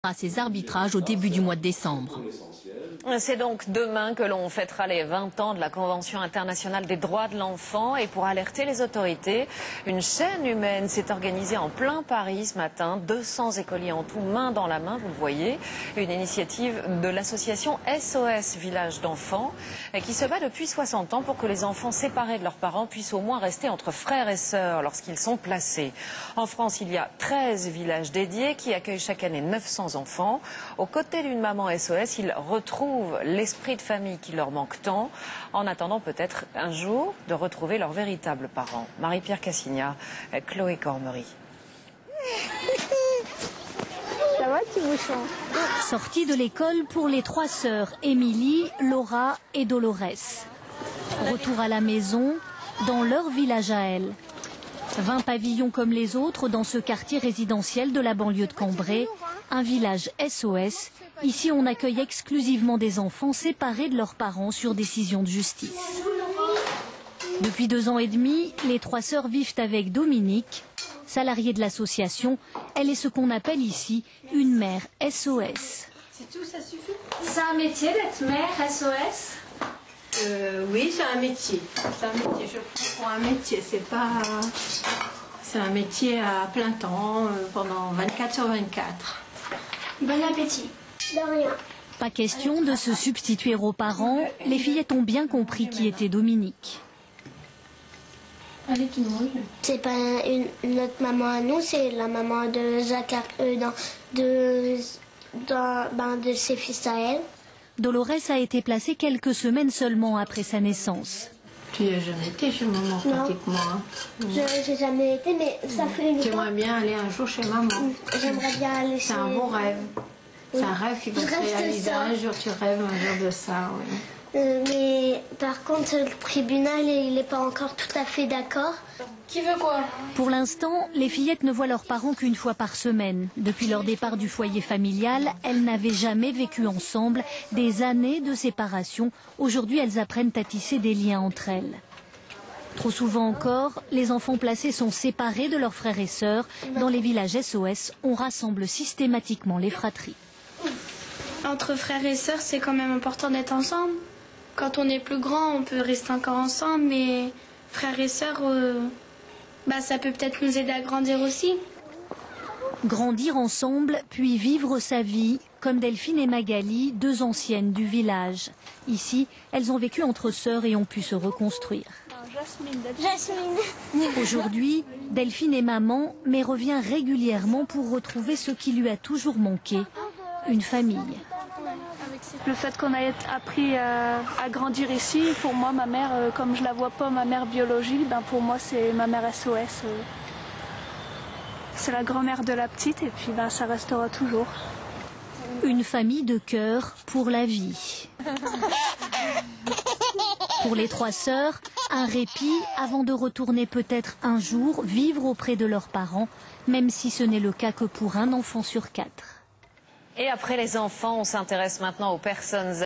à ses arbitrages au début du mois de décembre. C'est donc demain que l'on fêtera les 20 ans de la Convention internationale des droits de l'enfant. Et pour alerter les autorités, une chaîne humaine s'est organisée en plein Paris ce matin. 200 écoliers en tout, main dans la main, vous le voyez. Une initiative de l'association SOS Village d'enfants qui se bat depuis 60 ans pour que les enfants séparés de leurs parents puissent au moins rester entre frères et sœurs lorsqu'ils sont placés. En France, il y a 13 villages dédiés qui accueillent chaque année 900 enfants. Aux côtés d'une maman SOS, ils retrouvent l'esprit de famille qui leur manque tant, en attendant peut-être un jour de retrouver leurs véritables parents. Marie-Pierre Cassignat, Chloé Cormery. Ça va, petit bouchon? Sortie de l'école pour les trois sœurs, Émilie, Laura et Dolores. Retour à la maison, dans leur village à elles. 20 pavillons comme les autres dans ce quartier résidentiel de la banlieue de Cambrai, un village SOS. Ici, on accueille exclusivement des enfants séparés de leurs parents sur décision de justice. Depuis 2 ans et demi, les trois sœurs vivent avec Dominique, salariée de l'association. Elle est ce qu'on appelle ici une mère SOS. C'est tout, ça suffit? C'est un métier d'être mère SOS? Oui, c'est un métier. C'est un métier. Je prends pour un métier. C'est un métier à plein temps, pendant 24/24. Bon appétit. De rien. Pas question de se substituer aux parents. Les fillettes ont bien compris qui était Dominique. Allez, tu manges. C'est pas notre maman à nous, c'est la maman de de ses fils à elle. Dolores a été placée quelques semaines seulement après sa naissance. Tu n'as jamais été chez maman pratiquement. Hein. J'ai jamais été, mais ça fait une Tu aimerais bien aller un jour chez maman. J'aimerais bien aller chez... C'est un bon rêve. C'est un rêve qui va se réaliser. Un jour, tu rêves un jour de ça, oui. Mais par contre, le tribunal, il n'est pas encore tout à fait d'accord. Qui veut quoi? Pour l'instant, les fillettes ne voient leurs parents qu'une fois par semaine. Depuis leur départ du foyer familial, elles n'avaient jamais vécu ensemble. Des années de séparation. Aujourd'hui, elles apprennent à tisser des liens entre elles. Trop souvent encore, les enfants placés sont séparés de leurs frères et sœurs. Dans les villages SOS, on rassemble systématiquement les fratries. Entre frères et sœurs, c'est quand même important d'être ensemble. Quand on est plus grand, on peut rester encore ensemble, mais frères et sœurs, ça peut peut-être nous aider à grandir aussi. Grandir ensemble, puis vivre sa vie, comme Delphine et Magali, 2 anciennes du village. Ici, elles ont vécu entre sœurs et ont pu se reconstruire. Jasmine. Aujourd'hui, Delphine est maman, mais revient régulièrement pour retrouver ce qui lui a toujours manqué, une famille. Le fait qu'on ait appris à grandir ici, pour moi, ma mère, comme je la vois pas, ma mère biologique, pour moi, c'est ma mère SOS. C'est la grand-mère de la petite et puis ça restera toujours. Une famille de cœur pour la vie. Pour les trois sœurs, un répit avant de retourner peut-être un jour vivre auprès de leurs parents, même si ce n'est le cas que pour un enfant sur 4. Et après les enfants, on s'intéresse maintenant aux personnes